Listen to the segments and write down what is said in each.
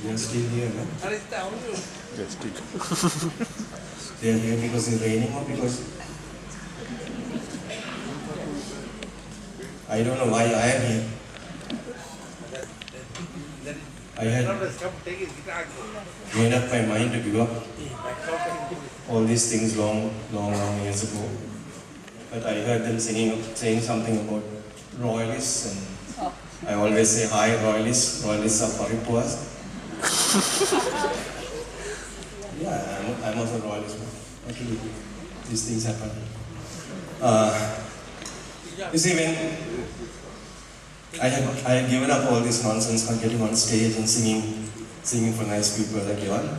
They are still here, no? Just it. They are here because it's raining or because I don't know why I am here. I had made up my mind to give up all these things long years ago. But I heard them saying something about royalists, and I always say hi royalists. Royalists are Paripuas. Yeah, I'm also a royalist. Actually, these things happen. You see, when I had given up all this nonsense on getting on stage and singing for nice people like you all.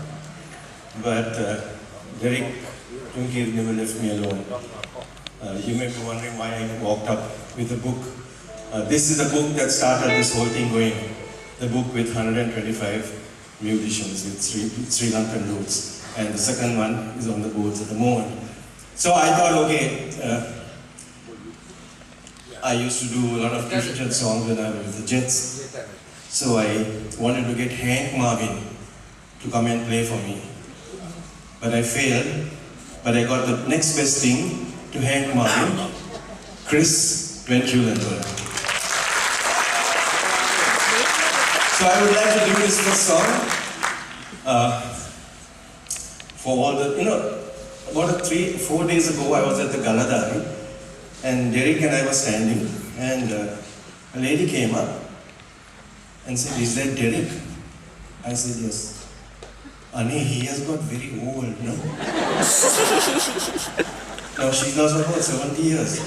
But Derek Tunki never left me alone. You may be wondering why I walked up with a book. This is the book that started this whole thing going. The book with 125 musicians with Sri Lankan roots. And the second one is on the boards at the moment. So I thought, okay, I used to do a lot of Christian songs when I was with the Jets. So I wanted to get Hank Marvin to come and play for me. But I failed. But I got the next best thing to Hank Marvin, Chris Ventulenberg. So I would like to do this first song for all the, about 3-4 days ago I was at the Galadari. And Derek and I were standing, and a lady came up and said, "Is that Derek?" I said, "Yes." "Annie, he has got very old, no?" Now she's now about 70 years.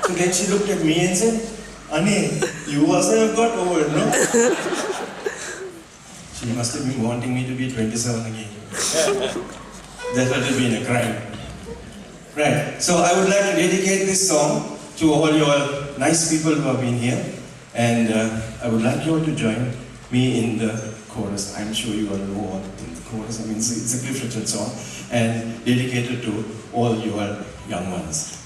So then she looked at me and said, "Annie, you also have got old, no?" She must have been wanting me to be 27 again. That would have been a crime. Right, so I would like to dedicate this song to all your nice people who have been here, and I would like you all to join me in the chorus. I'm sure you all know all the chorus. I mean, it's a Cliff Richard song, and dedicated to all your young ones.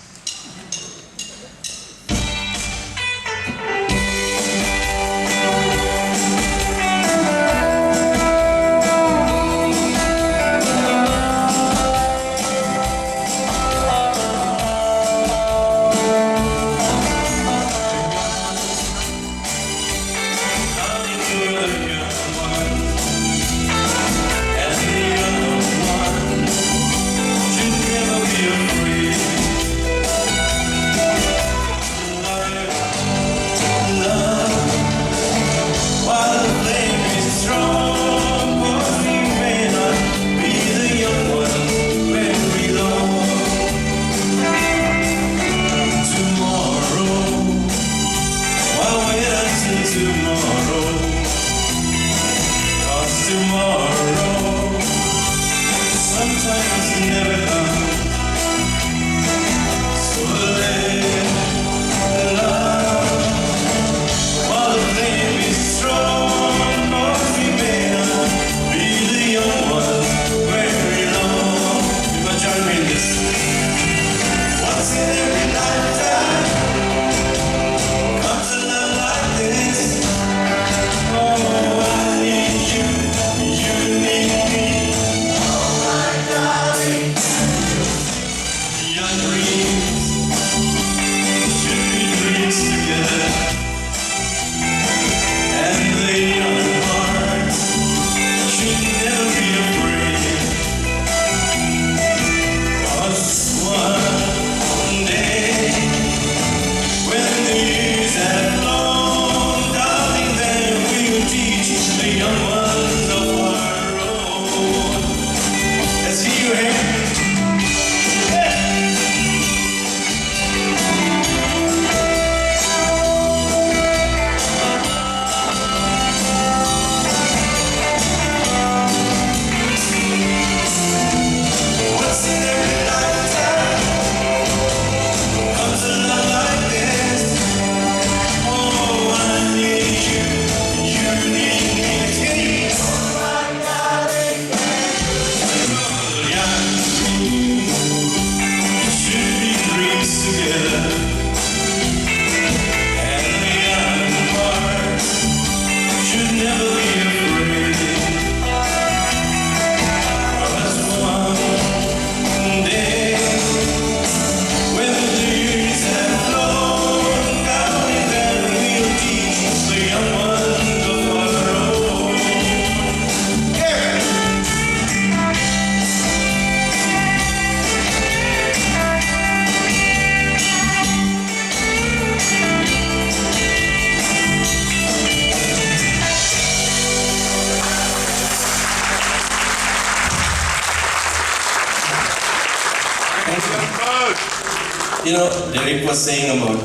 You know, Derek was saying about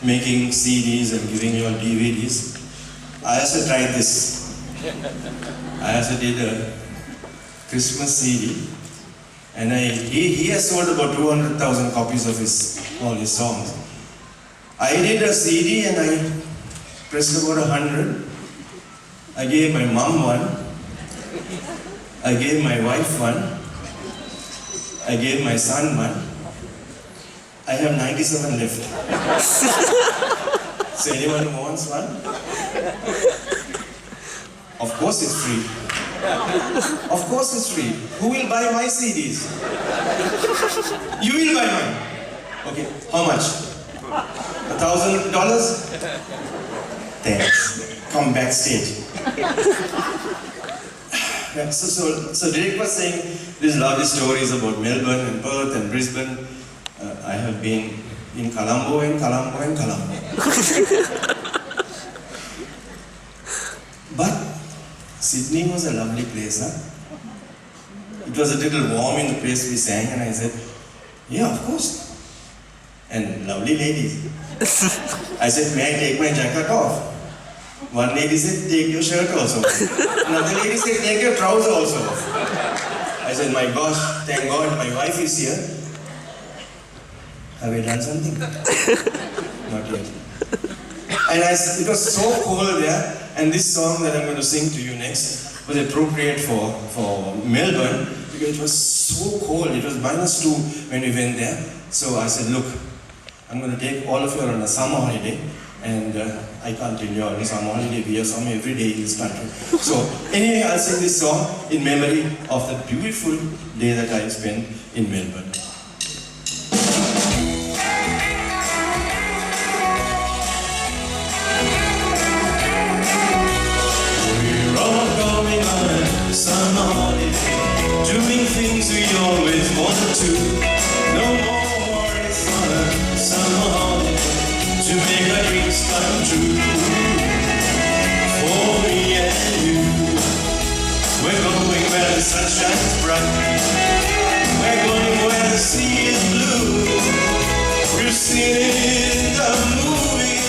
making CDs and giving you all DVDs. I also tried this. I also did a Christmas CD, and he has sold about 200,000 copies of all his songs. I did a CD and I pressed about 100. I gave my mom one. I gave my wife one. I gave my son one. I have 97 left. So anyone who wants one? Of course it's free. Of course it's free. Who will buy my CDs? You will buy mine. Okay, how much? $1,000? Thanks. Come backstage. Yeah, so Derek was saying these lovely stories about Melbourne and Perth and Brisbane. I have been in Colombo and Colombo and Colombo. But Sydney was a lovely place, huh? It was a little warm in the place we sang, and I said, yeah, of course. And lovely ladies. I said, may I take my jacket off? One lady said, take your shirt also off. Another lady said, take your trouser also off. I said, my gosh, thank God my wife is here. Have I done something? Not yet. And it was so cold there, and this song that I'm going to sing to you next was appropriate for Melbourne because it was so cold. It was -2 when we went there. So I said, look, I'm going to take all of you on a summer holiday, and I can't tell you on a summer holiday. We have summer every day in this country. So anyway, I'll sing this song in memory of the beautiful day that I spent in Melbourne. Summer holiday, doing things we always wanted to. No more worries on a summer holiday, to make our dreams come true. For me and you, we're going where the sun shines bright. We're going where the sea is blue. We've seen it in the movies,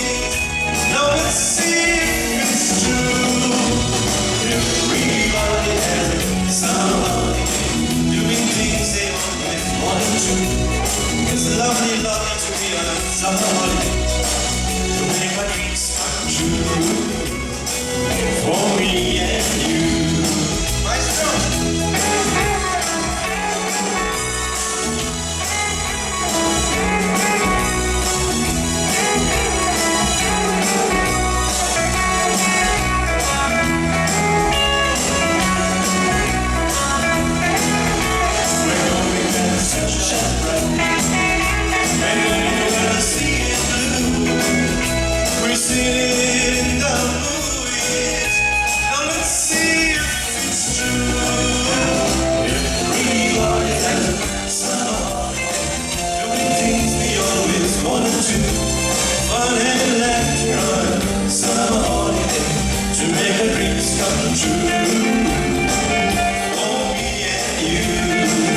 now let's see if it's true. Everybody has a summer holiday, doing things they always wanted to. It's lovely, lovely to be on a summer holiday, to make my dreams come true. For me and you. Maestro! To make our dreams come true. For me and you.